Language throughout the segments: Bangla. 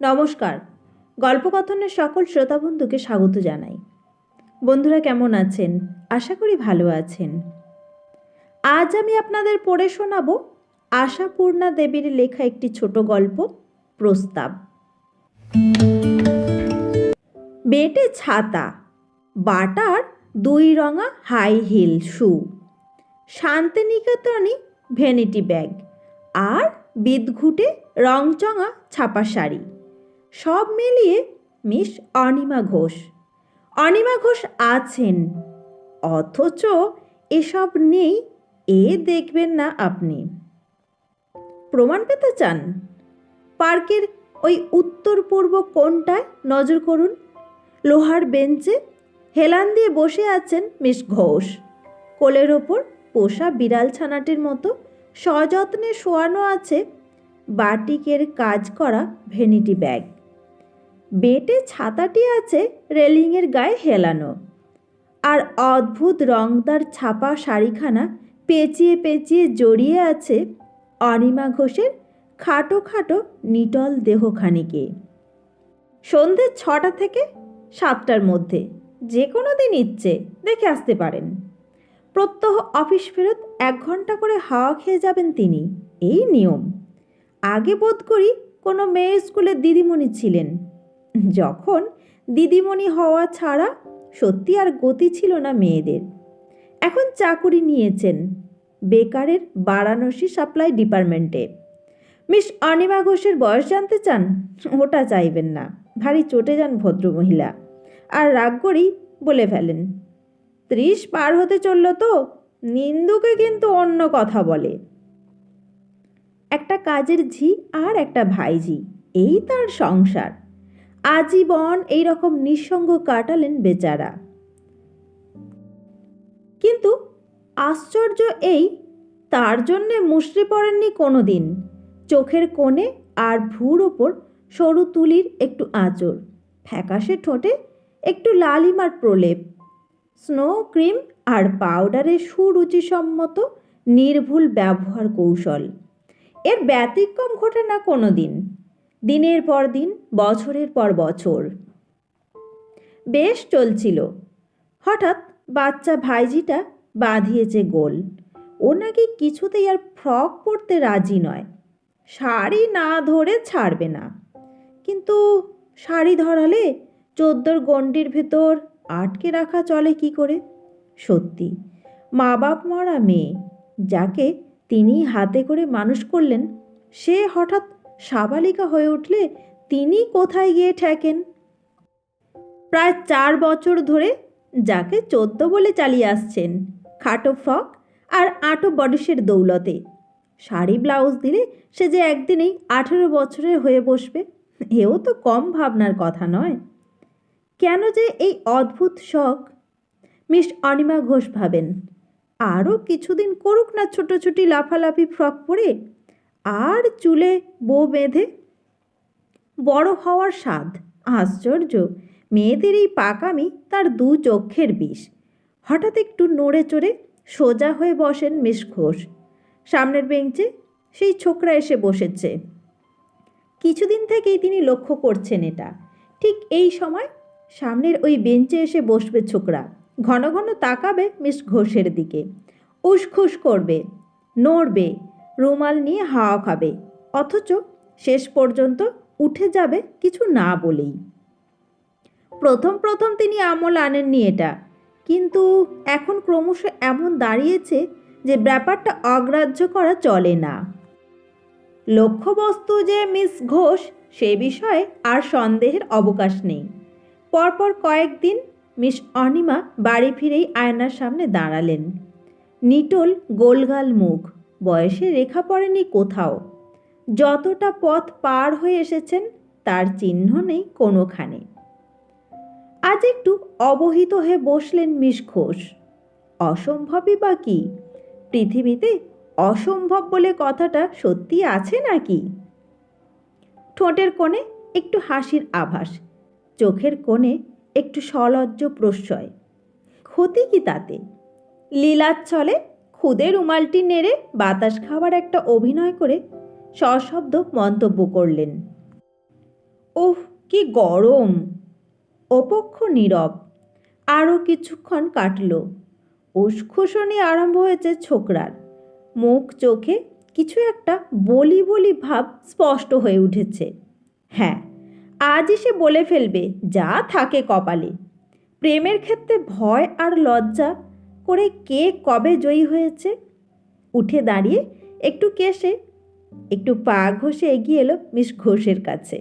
নমস্কার। গল্পকথনের সকল শ্রোতা বন্ধুকে স্বাগত জানাই। বন্ধুরা কেমন আছেন? আশা করি ভালো আছেন। আজ আমি আপনাদের পড়ে শোনাব আশাপূর্ণা দেবীর লেখা একটি ছোট গল্প, প্রস্তাব। বেটে ছাতা, বাটার 2 রঙা হাই হিল শু, শান্তিনিকেতনী ভ্যানিটি ব্যাগ আর বিদঘুটে রংচঙা ছাপা শাড়ি, সব মিলিয়ে মিস অনিমা ঘোষ। অনিমা ঘোষ আছেন, অথচ এসব নেই এ দেখবেন না আপনি। প্রমাণ পেতে চান? পার্কের ওই উত্তর পূর্ব কোণটায় নজর করুন। লোহার বেঞ্চে হেলান দিয়ে বসে আছেন মিস ঘোষ। কোলের ওপর পোষা বিড়াল ছানাটির মতো সযত্নে শোয়ানো আছে বাটিকের কাজ করা ভ্যানিটি ব্যাগ। বেটে ছাতাটি আছে রেলিংয়ের গায়ে হেলানো, আর অদ্ভুত রংদার ছাপা শাড়িখানা পেঁচিয়ে পেঁচিয়ে জড়িয়ে আছে অনিমা ঘোষের খাটো খাটো নিটল দেহখানিকে। সন্ধে 6টা থেকে 7টার মধ্যে যে কোনো দিন ইচ্ছে দেখে আসতে পারেন। প্রত্যহ অফিস ফেরত 1 ঘন্টা করে হাওয়া খেয়ে যাবেন তিনি, এই নিয়ম। আগে বোধ করি কোনো মেয়ের স্কুলে দিদিমণি ছিলেন, যখন দিদিমণি হওয়া ছাড়া সত্যি আর গতি ছিল না মেয়েদের। এখন চাকুরি নিয়েছেন বেকারের বারাণসী সাপ্লাই ডিপার্টমেন্টে। মিস অনিমা ঘোষের বয়স জানতে চান? ওটা চাইবেন না, ভারী চটে যান ভদ্রমহিলা, আর রাগ করেই বলে ফেলেন, 30 পার হতে চলল তো। নিন্দুকে কিন্তু অন্য কথা বলে। একটা কাজের ঝি আর একটা ভাইঝি, এই তার সংসার। আজীবন এইরকম নিঃসঙ্গ কাটালেন বেচারা। কিন্তু আশ্চর্য এই, তার জন্যে মুষড়ে পড়েননি কোনো দিন। চোখের কোণে আর ভ্রুর ওপর সরু তুলির একটু আঁচড়, ফ্যাকাশে ঠোঁটে একটু লালিমার প্রলেপ, স্নো ক্রিম আর পাউডারের সুরুচিসম্মত নির্ভুল ব্যবহার কৌশল। এর ব্যতিক্রম ঘটে না কোনো দিন, দিনের পর দিন, বছরের পর বছর। বেশ চলছিল। হঠাৎ বাচ্চা ভাইজিটা বাঁধিয়েছে গোল। ও নাকি কিছুতেই আর ফ্রক পরতে রাজি নয়, শাড়ি না ধরে ছাড়বে না। কিন্তু শাড়ি ধরালে 14 গণ্ডির ভেতর আটকে রাখা চলে কি করে? সত্যি, মা বাপ মরা মেয়ে যাকে তিনি হাতে করে মানুষ করলেন, সে হঠাৎ সাবালিকা হয়ে উঠলে তিনি কোথায় গিয়ে ঠেকেন? প্রায় 4 বছর ধরে যাকে 14 বলে চালিয়ে আসছেন, খাটো ফ্রক আর আঁটো বডিসের দৌলতে। শাড়ি ব্লাউজ দিলে সে যে একদিনেই 18 বছরের হয়ে বসবে, এও তো কম ভাবনার কথা নয়। কেন যে এই অদ্ভুত শখ? মিস অনিমা ঘোষ ভাবেন, আরও কিছুদিন করুক না ছোটোছুটি লাফালাফি ফ্রক পরে, আর চুলে বো বেঁধে। বড় হওয়ার স্বাদ। আশ্চর্য, মেয়েদের এই পাকামি তার 2 চক্ষের বিষ। হঠাৎ একটু নড়ে চড়ে সোজা হয়ে বসেন মিস ঘোষ। সামনের বেঞ্চে সেই ছোকরা এসে বসেছে। কিছুদিন থেকেই তিনি লক্ষ্য করছেন এটা। ঠিক এই সময় সামনের ওই বেঞ্চে এসে বসবে ছোকরা, ঘন ঘন তাকাবে মিস ঘোষের দিকে, উসখুস করবে, নড়বে, রুমাল নিয়ে হাওয়া খাবে, অথচ শেষ পর্যন্ত উঠে যাবে কিছু না বলেই। প্রথম প্রথম তিনি আমল আনেননি এটা, কিন্তু এখন ক্রমশ এমন দাঁড়িয়েছে যে ব্যাপারটা অগ্রাহ্য করা চলে না। লক্ষ্যবস্তু যে মিস ঘোষ, সে বিষয়ে আর সন্দেহের অবকাশ নেই। পরপর কয়েকদিন মিস অনিমা বাড়ি ফিরেই আয়নার সামনে দাঁড়ালেন। নিটোল গোলগাল মুখ, বয়সে রেখা পড়েনি কোথাও। যতটা পথ পার হয়ে এসেছেন তার চিহ্ন নেই কোনোখানে। আজ একটু অবহিত হয়ে বসলেন মিস ঘোষ। অসম্ভবই বা কি? পৃথিবীতে অসম্ভব বলে কথাটা সত্যি আছে নাকি? ঠোঁটের কোণে একটু হাসির আভাস, চোখের কোণে একটু সলজ্জ প্রশ্রয়। ক্ষতি কি তাতে? লীলাচ্ছলে খুদে রুমালটি নেড়ে বাতাস খাওয়ার একটা অভিনয় করে সশব্দ মন্তব্য করলেন, ওহ, কি গরম! অপক্ষ নীরব। আরও কিছুক্ষণ কাটল। উসখুসনি আরম্ভ হয়েছে ছোকরার। মুখ চোখে কিছু একটা বলি বলি ভাব স্পষ্ট হয়ে উঠেছে। হ্যাঁ, আজই সে বলে ফেলবে যা থাকে কপালে। প্রেমের ক্ষেত্রে ভয় আর লজ্জা করে কে কবে জয়ী হয়েছে। উঠে দাঁড়িয়ে একটু কেশে একটু পা ঘষে এগিয়ে এলো মিস ঘোষের কাছে।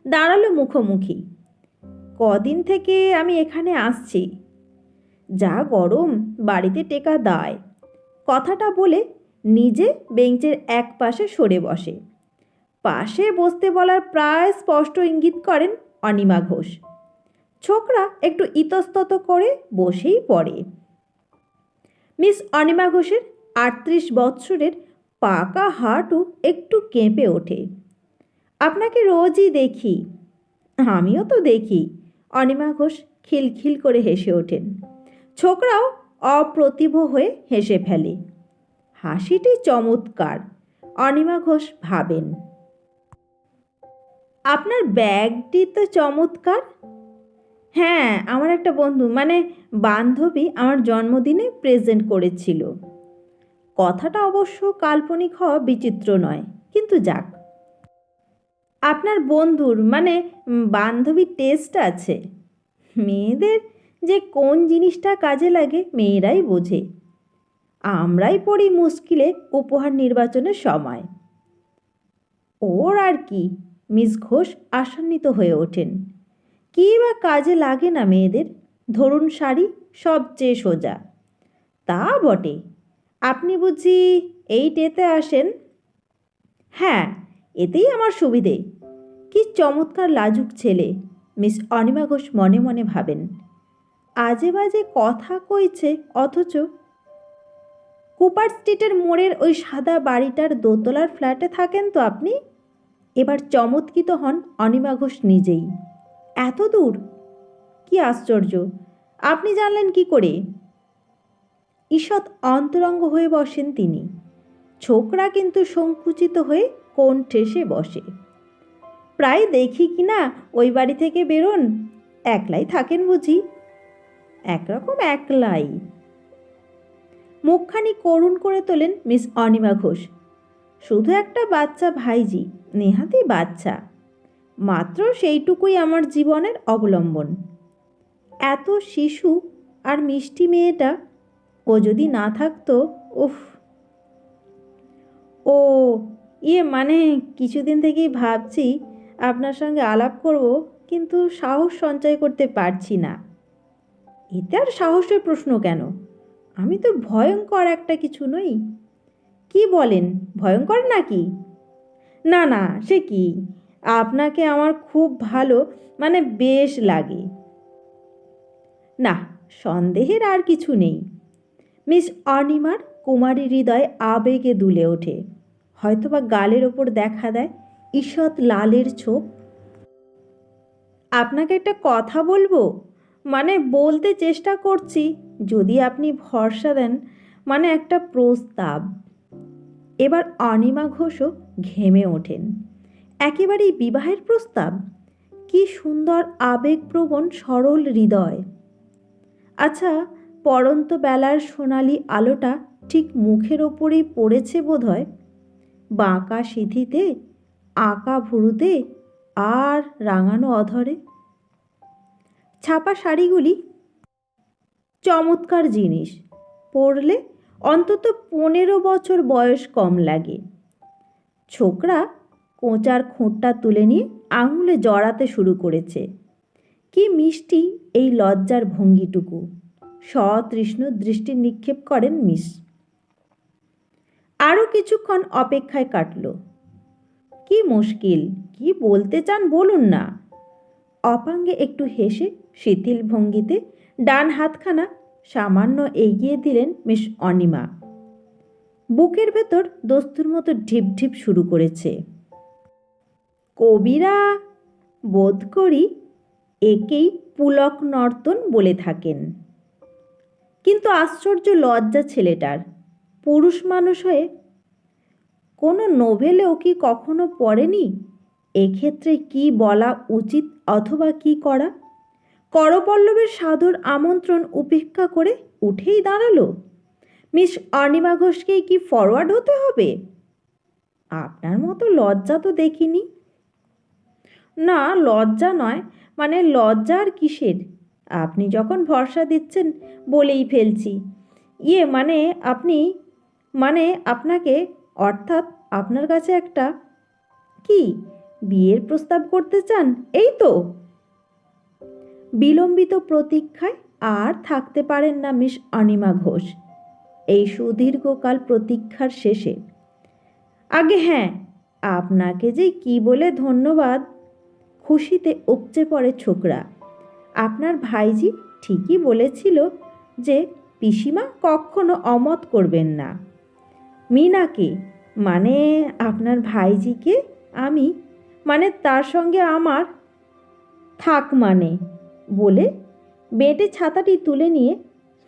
দাঁড়ালো মুখোমুখি। কদিন থেকে আমি এখানে আসছি, যা গরম, বাড়িতে টেকা দায়। কথাটা বলে নিজে বেঞ্চের এক পাশে সরে বসে। পাশে বসতে বলার প্রায় স্পষ্ট ইঙ্গিত করেন অনিমা ঘোষ। ছোকরা একটু ইতস্তত করে বসেই পড়ে। মিস অনিমা ঘোষের ৩৮ বৎসরের পাকা হাঁটু একটু কেঁপে ওঠে। আপনাকে রোজই দেখি। আমিও তো দেখি। অনিমা ঘোষ খিলখিল করে হেসে ওঠেন। ছোকরাও অপ্রতিভ হয়ে হেসে ফেলে। হাসিটি চমৎকার, অনিমা ঘোষ ভাবেন। আপনার ব্যাগটি তো চমৎকার। হ্যাঁ, আমার একটা বন্ধু বান্ধবী আমার জন্মদিনে প্রেজেন্ট করেছিল। কথাটা অবশ্য কাল্পনিক হওয়া বিচিত্র নয়, কিন্তু যাক। আপনার বন্ধুর বান্ধবীর টেস্ট আছে। মেয়েদের যে কোন জিনিসটা কাজে লাগে মেয়েরাই বোঝে। আমরাই পড়ি মুশকিলে উপহার নির্বাচনের সময়। ওর আর কি? মিস ঘোষ আশান্বিত হয়ে ওঠেন। কী বা কাজে লাগে না মেয়েদের? ধরুন শাড়ি সবচেয়ে সোজা। তা বটে। আপনি বুঝি এই ডেতে আসেন? হ্যাঁ, এতেই আমার সুবিধে। কি চমৎকার লাজুক ছেলে, মিস অনিমা ঘোষ মনে মনে ভাবেন। আজে বাজে কথা কইছে, অথচ কুপার স্ট্রিটের মোড়ের ওই সাদা বাড়িটার দোতলার ফ্ল্যাটে থাকেন তো আপনি? এবার চমৎকৃত হন অনিমা ঘোষ নিজেই। এত দূর? কি আশ্চর্য! আপনি জানলেন কি করে? ঈষৎ অন্তরঙ্গ হয়ে বসেন তিনি। ছোকরা কিন্তু সংকুচিত হয়ে কোণ ঠেসে বসে। প্রায় দেখি কি না ওই বাড়ি থেকে বেরোন। একলাই থাকেন বুঝি? একরকম একলাই। মুখখানি করুণ করে তোলেন মিস অনিমা ঘোষ। শুধু একটা বাচ্চা ভাইজি, নেহাতি বাচ্চা মাত্র, সেইটুকুই আমার জীবনের অবলম্বন। এত শিশু আর মিষ্টি মেয়েটা, ও যদি না থাকতো। উফ। ও কিছুদিন থেকেই ভাবছি আপনার সঙ্গে আলাপ করব, কিন্তু সাহস সঞ্চয় করতে পারছি না। এতে আর সাহসের প্রশ্ন কেন? আমি তো ভয়ঙ্কর একটা কিছু নই। কি বলেন, ভয়ঙ্কর নাকি? না না, সে কি, আপনাকে আমার খুব ভালো, বেশ লাগে। না, সন্দেহের আর কিছু নেই। মিস অনিমার কুমারী হৃদয় আবেগে দুলে ওঠে। হয়তোবা গালের ওপর দেখা দেয় ঈষৎ লালের ছোপ। আপনাকে একটা কথা বলবো, বলতে চেষ্টা করছি, যদি আপনি ভরসা দেন। একটা প্রস্তাব। এবার অনিমা ঘোষও ঘেমে ওঠেন। একেবারেই বিবাহের প্রস্তাব? কি সুন্দর আবেগপ্রবণ সরল হৃদয়। আচ্ছা, পড়ন্ত বেলার সোনালি আলোটা ঠিক মুখের ওপরেই পড়েছে বোধহয়, বাঁকা সিঁথিতে, আঁকা ভুরুতে আর রাঙানো অধরে। ছাপা শাড়িগুলি চমৎকার জিনিস, পরলে অন্তত 15 বছর বয়স কম লাগে। ছোকরা কোঁচার খোঁটটা তুলে নিয়ে আঙুলে জড়াতে শুরু করেছে। কি মিষ্টি এই লজ্জার ভঙ্গিটুকু! সতৃষ্ণ দৃষ্টি নিক্ষেপ করেন মিস। আরও কিছুক্ষণ অপেক্ষায় কাটল। কি মুশকিল, কি বলতে চান বলুন না। অপাঙ্গে একটু হেসে শিথিল ভঙ্গিতে ডান হাতখানা সামান্য এগিয়ে দিলেন মিস অনিমা। বুকের ভেতর দস্তুর মতো ঢিপ ঢিপ শুরু করেছে। কবিরা বোধ করি একেই পুলক নর্তন বলে থাকেন। কিন্তু আশ্চর্য লজ্জা ছেলেটার, পুরুষ মানুষ হয়ে। কোনো নোভেলেও কি কখনো পড়েনি এক্ষেত্রে কি বলা উচিত অথবা কি করা? করপল্লবের সাদর আমন্ত্রণ উপেক্ষা করে উঠেই দাঁড়ালো। মিস অনিমা ঘোষকেই কি ফরওয়ার্ড হতে হবে? আপনার মতো লজ্জা তো দেখিনি। না, লজ্জা নয়, মানে লজ্জা আর কিসের? আপনি যখন ভরসা দিচ্ছেন বলেই ফেলছি। মানে আপনাকে, অর্থাৎ আপনার কাছে একটা কি বিয়ের প্রস্তাব করতে চান, এই তো? বিলম্বিত প্রতীক্ষায় আর থাকতে পারেন না মিস অনিমা ঘোষ। এই সুদীর্ঘকাল প্রতীক্ষার শেষে আগে হ্যাঁ, আপনাকে যে কি বলে ধন্যবাদ। খুশিতে উপচে পড়ে ছোকরা। আপনার ভাইজি ঠিকই বলেছিল যে পিসিমা কখনো অমত করবেন না। মিনাকে, মানে আপনার ভাইজিকে, আমি, মানে তার সঙ্গে আমার থাক মানে বলে বেটে ছাতাটি তুলে নিয়ে,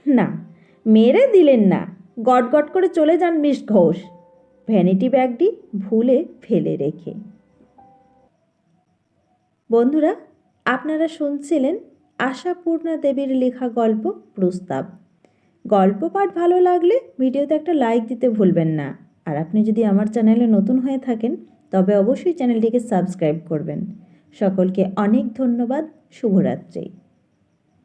না মেরে দিলেন না, গটগট করে চলে যান মিস ঘোষ, ভ্যানিটি ব্যাগটি ভুলে ফেলে রেখে। বন্ধুরা, আপনারা শুনছিলেন আশাপূর্ণা দেবীর লেখা গল্প প্রস্তাব। গল্প পাঠ ভালো লাগলে ভিডিওতে একটা লাইক দিতে ভুলবেন না। আর আপনি যদি আমার চ্যানেলে নতুন হয়ে থাকেন তবে অবশ্যই চ্যানেলটিকে সাবস্ক্রাইব করবেন। সকলকে অনেক ধন্যবাদ। শুভরাত্রি।